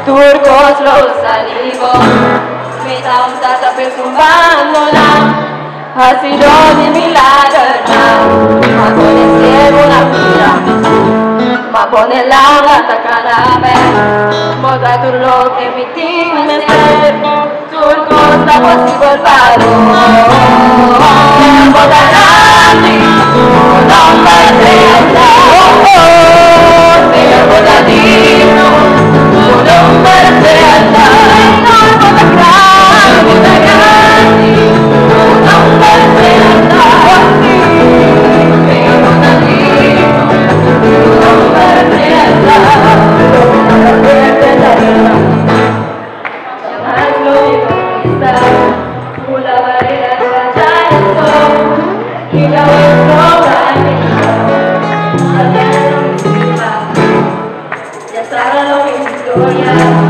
Turcos los salimos, mi tanta perfumándola, ha sido di milagro, ma con el cielo una fila, ma con el agua atacada a ver, moda tu lo que mi team me ser, turcos da posible paro, moda grande, no parece andar, pero moda digno. Ya saben lo que es historia.